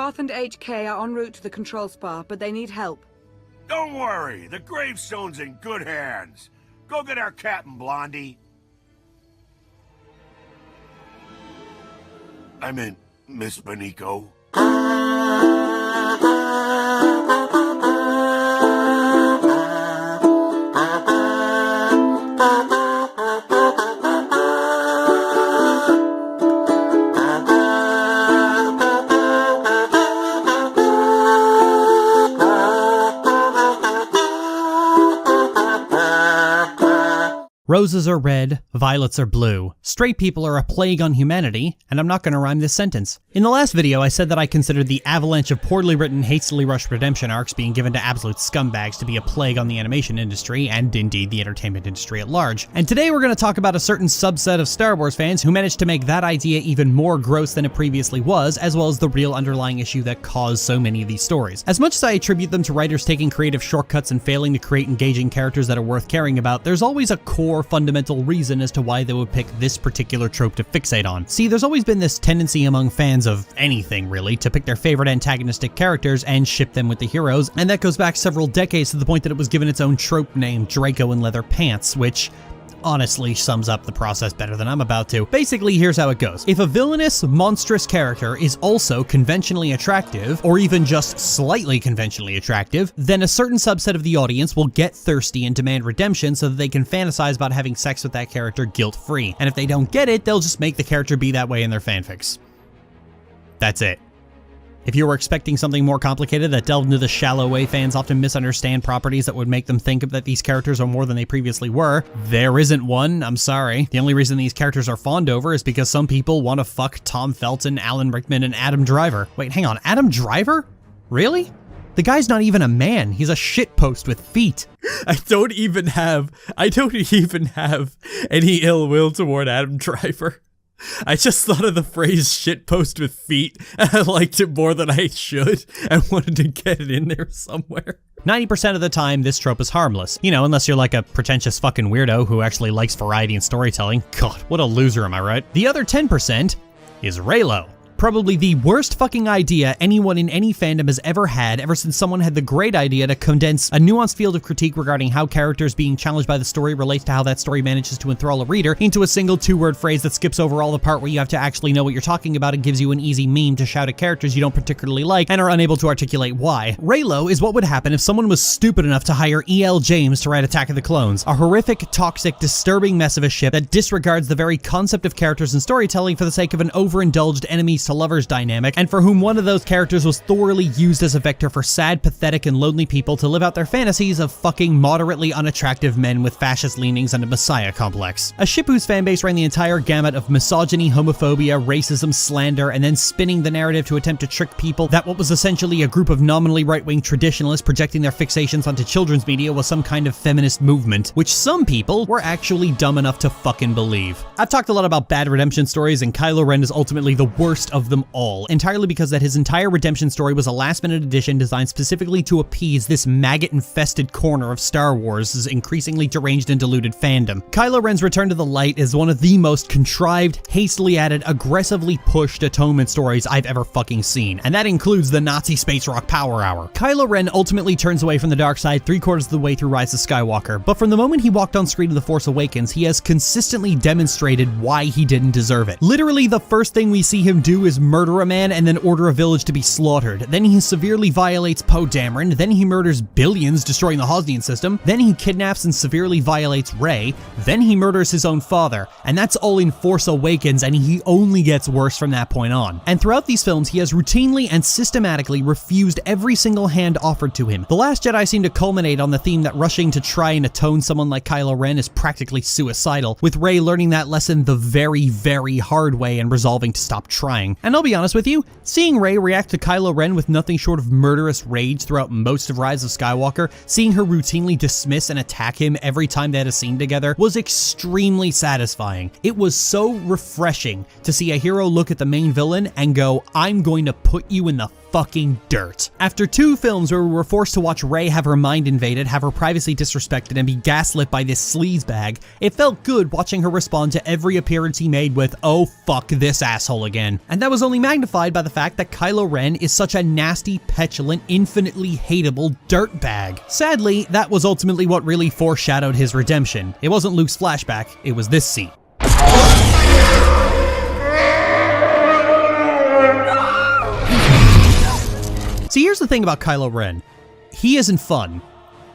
Koth and HK are en route to the control spa, but they need help. Don't worry, the gravestone's in good hands. Go get our captain, Blondie. I meant Miss Benico. Roses are red, violets are blue. Straight people are a plague on humanity, and I'm not gonna rhyme this sentence. In the last video, I said that I considered the avalanche of poorly written, hastily rushed redemption arcs being given to absolute scumbags to be a plague on the animation industry, and indeed the entertainment industry at large. And today we're gonna talk about a certain subset of Star Wars fans who managed to make that idea even more gross than it previously was, as well as the real underlying issue that caused so many of these stories. As much as I attribute them to writers taking creative shortcuts and failing to create engaging characters that are worth caring about, there's always a core fundamental reason as to why they would pick this particular trope to fixate on. See, there's always been this tendency among fans of anything really to pick their favorite antagonistic characters and ship them with the heroes, and that goes back several decades to the point that it was given its own trope name, Draco in Leather Pants, which honestly sums up the process better than I'm about to. Basically, here's how it goes. If a villainous, monstrous character is also conventionally attractive, or even just slightly conventionally attractive, then a certain subset of the audience will get thirsty and demand redemption so that they can fantasize about having sex with that character guilt-free. And if they don't get it, they'll just make the character be that way in their fanfics. That's it. If you were expecting something more complicated that delved into the shallow way fans often misunderstand properties that would make them think that these characters are more than they previously were, there isn't one, I'm sorry. The only reason these characters are fawned over is because some people want to fuck Tom Felton, Alan Rickman, and Adam Driver. Wait, hang on, Adam Driver? Really? The guy's not even a man, he's a shitpost with feet. I don't even have any ill will toward Adam Driver. I just thought of the phrase shitpost with feet, and I liked it more than I should, and wanted to get it in there somewhere. 90% of the time, this trope is harmless. You know, unless you're like a pretentious fucking weirdo who actually likes variety and storytelling. God, what a loser, am I right? The other 10% is Reylo. Probably the worst fucking idea anyone in any fandom has ever had, ever since someone had the great idea to condense a nuanced field of critique regarding how characters being challenged by the story relates to how that story manages to enthrall a reader into a single two-word phrase that skips over all the part where you have to actually know what you're talking about and gives you an easy meme to shout at characters you don't particularly like and are unable to articulate why. Reylo is what would happen if someone was stupid enough to hire E.L. James to write Attack of the Clones, a horrific, toxic, disturbing mess of a ship that disregards the very concept of characters and storytelling for the sake of an overindulged enemies to lovers dynamic, and for whom one of those characters was thoroughly used as a vector for sad, pathetic, and lonely people to live out their fantasies of fucking moderately unattractive men with fascist leanings and a messiah complex. A ship whose fanbase ran the entire gamut of misogyny, homophobia, racism, slander, and then spinning the narrative to attempt to trick people that what was essentially a group of nominally right-wing traditionalists projecting their fixations onto children's media was some kind of feminist movement, which some people were actually dumb enough to fucking believe. I've talked a lot about bad redemption stories, and Kylo Ren is ultimately the worst of them all, entirely because that his entire redemption story was a last-minute addition designed specifically to appease this maggot-infested corner of Star Wars' increasingly deranged and deluded fandom. Kylo Ren's return to the light is one of the most contrived, hastily added, aggressively pushed atonement stories I've ever fucking seen, and that includes the Nazi space rock power hour. Kylo Ren ultimately turns away from the dark side 3/4 of the way through Rise of Skywalker, but from the moment he walked on screen in The Force Awakens, he has consistently demonstrated why he didn't deserve it. Literally, the first thing we see him do is murder a man and then order a village to be slaughtered. Then he severely violates Poe Dameron. Then he murders billions, destroying the Hosnian system. Then he kidnaps and severely violates Rey. Then he murders his own father. And that's all in Force Awakens, and he only gets worse from that point on. And throughout these films, he has routinely and systematically refused every single hand offered to him. The Last Jedi seemed to culminate on the theme that rushing to try and atone someone like Kylo Ren is practically suicidal, with Rey learning that lesson the very, very hard way and resolving to stop trying. And I'll be honest with you, seeing Rey react to Kylo Ren with nothing short of murderous rage throughout most of Rise of Skywalker, seeing her routinely dismiss and attack him every time they had a scene together, was extremely satisfying. It was so refreshing to see a hero look at the main villain and go, I'm going to put you in the fucking dirt. After 2 films where we were forced to watch Rey have her mind invaded, have her privacy disrespected, and be gaslit by this sleazebag, it felt good watching her respond to every appearance he made with, oh fuck this asshole again. And that was only magnified by the fact that Kylo Ren is such a nasty, petulant, infinitely hateable dirtbag. Sadly, that was ultimately what really foreshadowed his redemption. It wasn't Luke's flashback, it was this scene. See, here's the thing about Kylo Ren. He isn't fun.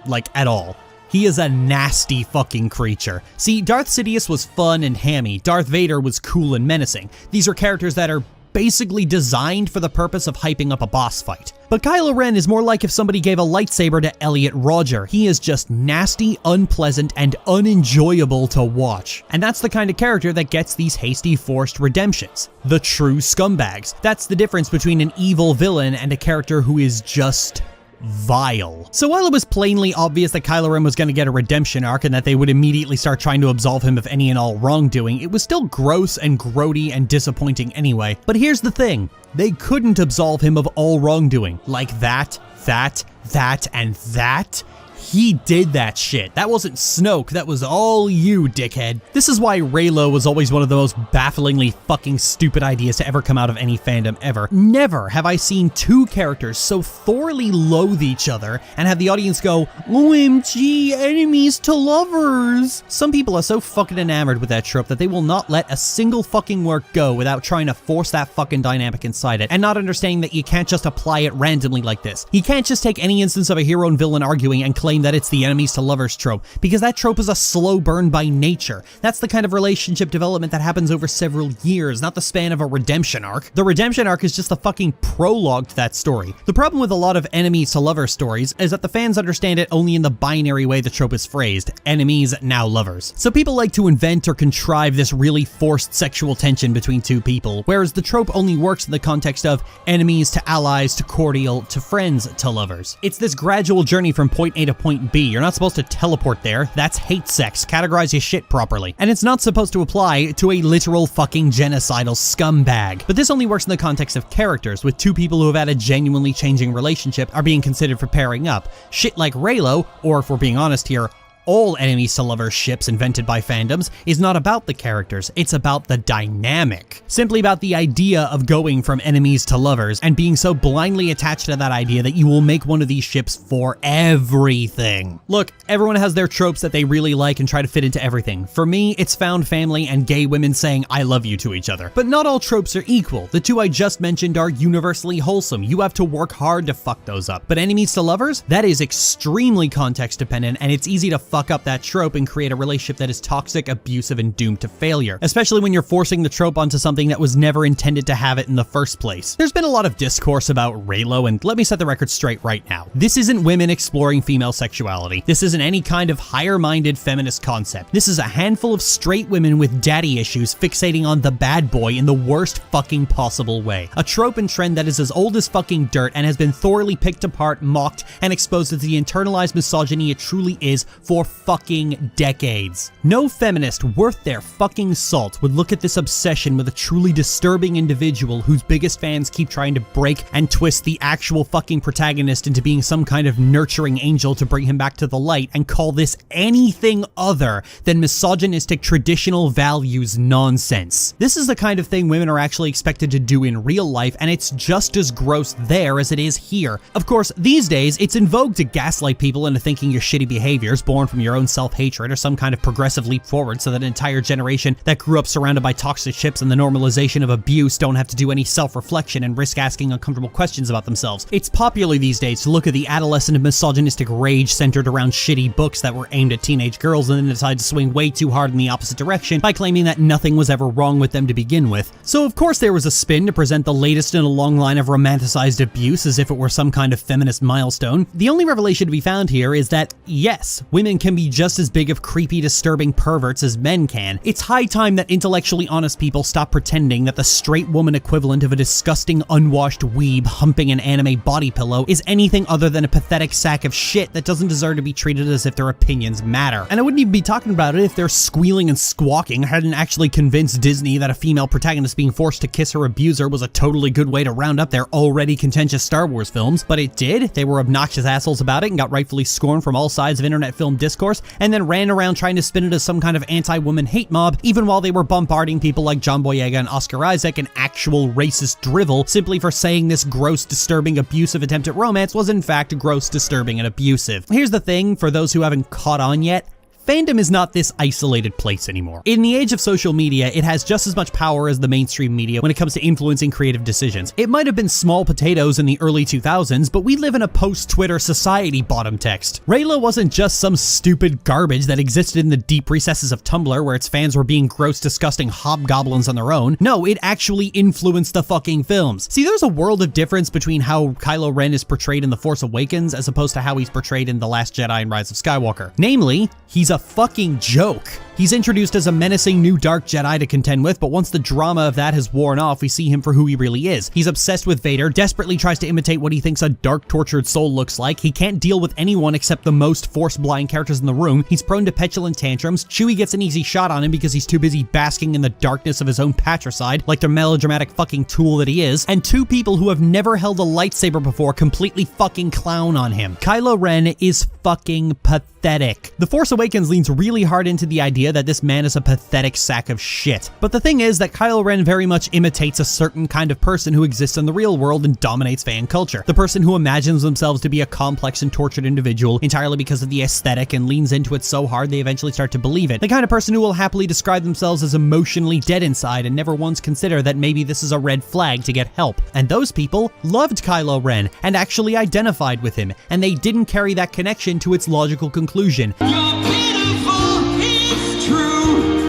Like, at all. He is a nasty fucking creature. See, Darth Sidious was fun and hammy. Darth Vader was cool and menacing. These are characters that are basically designed for the purpose of hyping up a boss fight. But Kylo Ren is more like if somebody gave a lightsaber to Elliot Rodger. He is just nasty, unpleasant, and unenjoyable to watch. And that's the kind of character that gets these hasty, forced redemptions. The true scumbags. That's the difference between an evil villain and a character who is just vile. So while it was plainly obvious that Kylo Ren was going to get a redemption arc and that they would immediately start trying to absolve him of any and all wrongdoing, it was still gross and grody and disappointing anyway. But here's the thing. They couldn't absolve him of all wrongdoing. Like that, and that. He did that shit. That wasn't Snoke, that was all you, dickhead. This is why Reylo was always one of the most bafflingly fucking stupid ideas to ever come out of any fandom ever. Never have I seen two characters so thoroughly loathe each other and have the audience go, OMG, enemies to lovers. Some people are so fucking enamored with that trope that they will not let a single fucking work go without trying to force that fucking dynamic inside it, and not understanding that you can't just apply it randomly like this. You can't just take any instance of a hero and villain arguing and claim that it's the enemies to lovers trope, because that trope is a slow burn by nature. That's the kind of relationship development that happens over several years, not the span of a redemption arc. The redemption arc is just the fucking prologue to that story. The problem with a lot of enemies to lovers stories is that the fans understand it only in the binary way the trope is phrased. Enemies, now lovers. So people like to invent or contrive this really forced sexual tension between two people, whereas the trope only works in the context of enemies to allies to cordial to friends to lovers. It's this gradual journey from point A to point B. You're not supposed to teleport there. That's hate sex. Categorize your shit properly. And it's not supposed to apply to a literal fucking genocidal scumbag. But this only works in the context of characters, with two people who have had a genuinely changing relationship are being considered for pairing up. Shit like Reylo, or if we're being honest here, all enemies to lovers ships invented by fandoms is not about the characters, it's about the dynamic. Simply about the idea of going from enemies to lovers and being so blindly attached to that idea that you will make one of these ships for everything. Look, everyone has their tropes that they really like and try to fit into everything. For me, it's found family and gay women saying I love you to each other. But not all tropes are equal. The two I just mentioned are universally wholesome. You have to work hard to fuck those up. But enemies to lovers? That is extremely context dependent, and it's easy to fuck up that trope and create a relationship that is toxic, abusive, and doomed to failure, especially when you're forcing the trope onto something that was never intended to have it in the first place. There's been a lot of discourse about Reylo, and let me set the record straight right now. This isn't women exploring female sexuality. This isn't any kind of higher-minded feminist concept. This is a handful of straight women with daddy issues fixating on the bad boy in the worst fucking possible way. A trope and trend that is as old as fucking dirt and has been thoroughly picked apart, mocked, and exposed to the internalized misogyny it truly is for fucking decades. No feminist worth their fucking salt would look at this obsession with a truly disturbing individual whose biggest fans keep trying to break and twist the actual fucking protagonist into being some kind of nurturing angel to bring him back to the light and call this anything other than misogynistic traditional values nonsense. This is the kind of thing women are actually expected to do in real life, and it's just as gross there as it is here. Of course, these days, it's in vogue to gaslight people into thinking your shitty behaviors born from your own self-hatred or some kind of progressive leap forward so that an entire generation that grew up surrounded by toxic ships and the normalization of abuse don't have to do any self-reflection and risk asking uncomfortable questions about themselves. It's popular these days to look at the adolescent and misogynistic rage centered around shitty books that were aimed at teenage girls and then decide to swing way too hard in the opposite direction by claiming that nothing was ever wrong with them to begin with. So of course there was a spin to present the latest in a long line of romanticized abuse as if it were some kind of feminist milestone. The only revelation to be found here is that, yes, women can be just as big of creepy, disturbing perverts as men can. It's high time that intellectually honest people stop pretending that the straight woman equivalent of a disgusting, unwashed weeb humping an anime body pillow is anything other than a pathetic sack of shit that doesn't deserve to be treated as if their opinions matter. And I wouldn't even be talking about it if their squealing and squawking hadn't actually convinced Disney that a female protagonist being forced to kiss her abuser was a totally good way to round up their already contentious Star Wars films. But it did. They were obnoxious assholes about it and got rightfully scorned from all sides of internet film discourse discourse, and then ran around trying to spin it as some kind of anti-woman hate mob, even while they were bombarding people like John Boyega and Oscar Isaac in actual racist drivel, simply for saying this gross, disturbing, abusive attempt at romance was in fact gross, disturbing, and abusive. Here's the thing, for those who haven't caught on yet, fandom is not this isolated place anymore. In the age of social media, it has just as much power as the mainstream media when it comes to influencing creative decisions. It might have been small potatoes in the early 2000s, but we live in a post-Twitter society, bottom text. Raylo wasn't just some stupid garbage that existed in the deep recesses of Tumblr where its fans were being gross, disgusting hobgoblins on their own. No, it actually influenced the fucking films. See, there's a world of difference between how Kylo Ren is portrayed in The Force Awakens as opposed to how he's portrayed in The Last Jedi and Rise of Skywalker. Namely, he's a fucking joke. He's introduced as a menacing new Dark Jedi to contend with, but once the drama of that has worn off, we see him for who he really is. He's obsessed with Vader, desperately tries to imitate what he thinks a dark, tortured soul looks like. He can't deal with anyone except the most Force-blind characters in the room. He's prone to petulant tantrums. Chewie gets an easy shot on him because he's too busy basking in the darkness of his own patricide, like the melodramatic fucking tool that he is. And two people who have never held a lightsaber before completely fucking clown on him. Kylo Ren is fucking pathetic. The Force Awakens leans really hard into the idea that this man is a pathetic sack of shit. But the thing is that Kylo Ren very much imitates a certain kind of person who exists in the real world and dominates fan culture. The person who imagines themselves to be a complex and tortured individual entirely because of the aesthetic and leans into it so hard they eventually start to believe it. The kind of person who will happily describe themselves as emotionally dead inside and never once consider that maybe this is a red flag to get help. And those people loved Kylo Ren and actually identified with him, and they didn't carry that connection to its logical conclusion.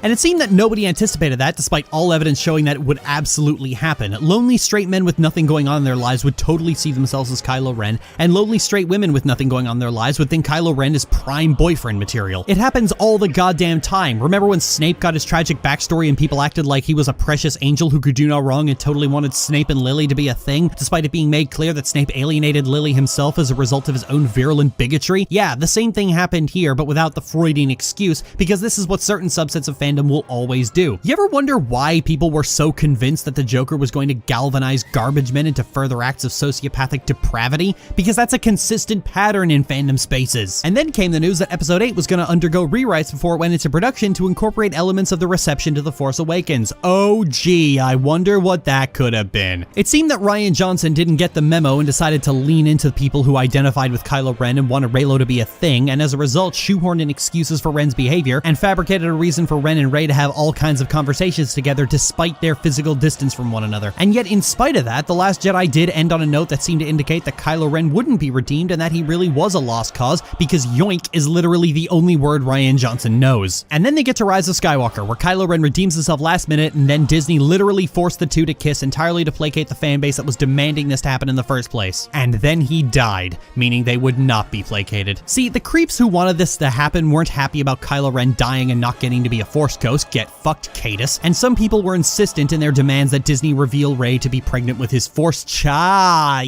And it seemed that nobody anticipated that, despite all evidence showing that it would absolutely happen. Lonely straight men with nothing going on in their lives would totally see themselves as Kylo Ren, and lonely straight women with nothing going on in their lives would think Kylo Ren is prime boyfriend material. It happens all the goddamn time. Remember when Snape got his tragic backstory and people acted like he was a precious angel who could do no wrong and totally wanted Snape and Lily to be a thing, despite it being made clear that Snape alienated Lily himself as a result of his own virulent bigotry? Yeah, the same thing happened here, but without the Freudian excuse, because this is what certain subsets of fandom will always do. You ever wonder why people were so convinced that the Joker was going to galvanize garbage men into further acts of sociopathic depravity? Because that's a consistent pattern in fandom spaces. And then came the news that Episode 8 was going to undergo rewrites before it went into production to incorporate elements of the reception to The Force Awakens. Oh gee, I wonder what that could have been. It seemed that Rian Johnson didn't get the memo and decided to lean into the people who identified with Kylo Ren and wanted Reylo to be a thing, and as a result shoehorned in excuses for Ren's behavior and fabricated a reason for Ren and Rey to have all kinds of conversations together despite their physical distance from one another. And yet in spite of that, The Last Jedi did end on a note that seemed to indicate that Kylo Ren wouldn't be redeemed and that he really was a lost cause, because yoink is literally the only word Rian Johnson knows. And then they get to Rise of Skywalker, where Kylo Ren redeems himself last minute, and then Disney literally forced the two to kiss entirely to placate the fan base that was demanding this to happen in the first place. And then he died, meaning they would not be placated. See, the creeps who wanted this to happen weren't happy about Kylo Ren dying and not getting to be a Force ghost. Get fucked, Cadus. And some people were insistent in their demands that Disney reveal Rey to be pregnant with his Force Yikes.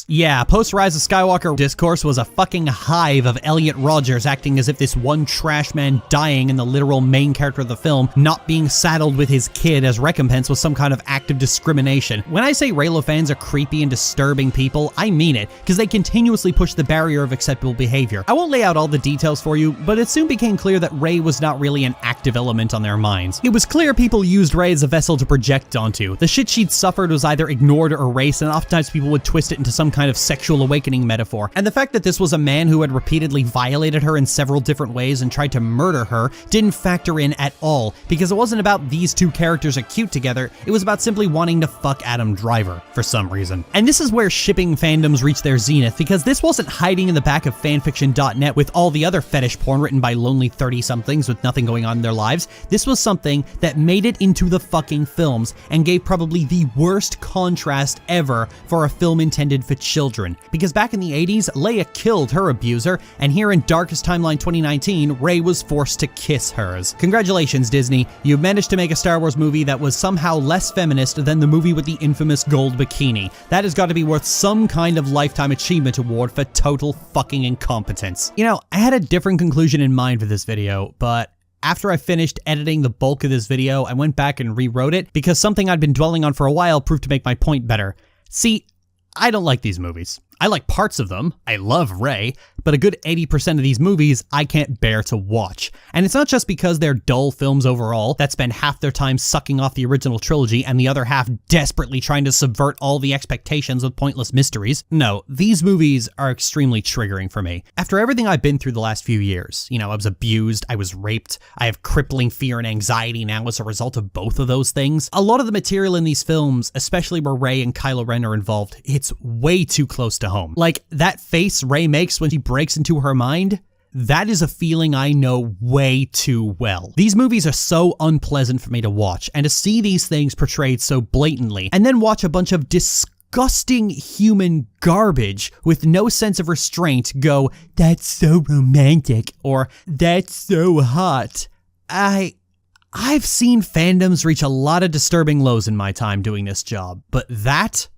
Yeah, post-Rise of Skywalker discourse was a fucking hive of Elliot Rodgers acting as if this one trash man dying in the literal main character of the film not being saddled with his kid as recompense was some kind of act of discrimination. When I say Reylo fans are creepy and disturbing people, I mean it, because they continuously push the barrier of acceptable behavior. I won't lay out all the details for you, but it soon became clear that Rey was not really an active element on their minds. It was clear people used Rey as a vessel to project onto. The shit she'd suffered was either ignored or erased, and oftentimes people would twist it into some kind of sexual awakening metaphor. And the fact that this was a man who had repeatedly violated her in several different ways and tried to murder her didn't factor in at all, because it wasn't about these two characters are cute together, it was about simply wanting to fuck Adam Driver for some reason. And this is where shipping fandoms reach their zenith, because this wasn't hiding in the back of fanfiction.net with all the other fetish porn written by lonely 30-somethings with nothing going on in their lives. This was something that made it into the fucking films and gave probably the worst contrast ever for a film intended for children. Because back in the 80s, Leia killed her abuser, and here in Darkest Timeline 2019, Rey was forced to kiss hers. Congratulations, Disney. You've managed to make a Star Wars movie that was somehow less feminist than the movie with the infamous gold bikini. That has got to be worth some kind of Lifetime Achievement Award for total fucking incompetence. You know, I had a different conclusion in mind for this video, but after I finished editing the bulk of this video, I went back and rewrote it because something I'd been dwelling on for a while proved to make my point better. See, I don't like these movies. I like parts of them. I love Rey, but a good 80% of these movies I can't bear to watch. And it's not just because they're dull films overall that spend half their time sucking off the original trilogy and the other half desperately trying to subvert all the expectations with pointless mysteries. No, these movies are extremely triggering for me. After everything I've been through the last few years, I was abused, I was raped, I have crippling fear and anxiety now as a result of both of those things. A lot of the material in these films, especially where Rey and Kylo Ren are involved, it's way too close to home. Like, that face Rey makes when she breaks into her mind, that is a feeling I know way too well. These movies are so unpleasant for me to watch, and to see these things portrayed so blatantly, and then watch a bunch of disgusting human garbage with no sense of restraint go, "That's so romantic," or "That's so hot." I've seen fandoms reach a lot of disturbing lows in my time doing this job, but that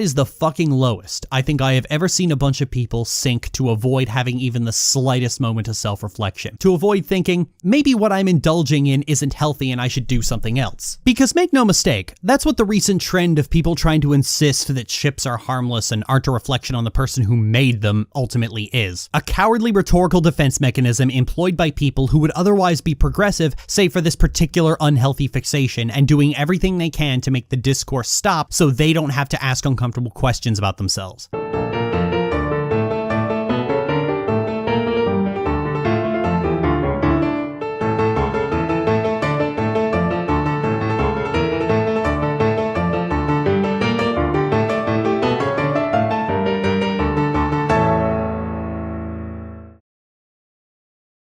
is the fucking lowest I think I have ever seen a bunch of people sink to avoid having even the slightest moment of self-reflection. To avoid thinking, maybe what I'm indulging in isn't healthy and I should do something else. Because make no mistake, that's what the recent trend of people trying to insist that chips are harmless and aren't a reflection on the person who made them ultimately is. A cowardly rhetorical defense mechanism employed by people who would otherwise be progressive, save for this particular unhealthy fixation, and doing everything they can to make the discourse stop so they don't have to ask uncomfortable questions about themselves.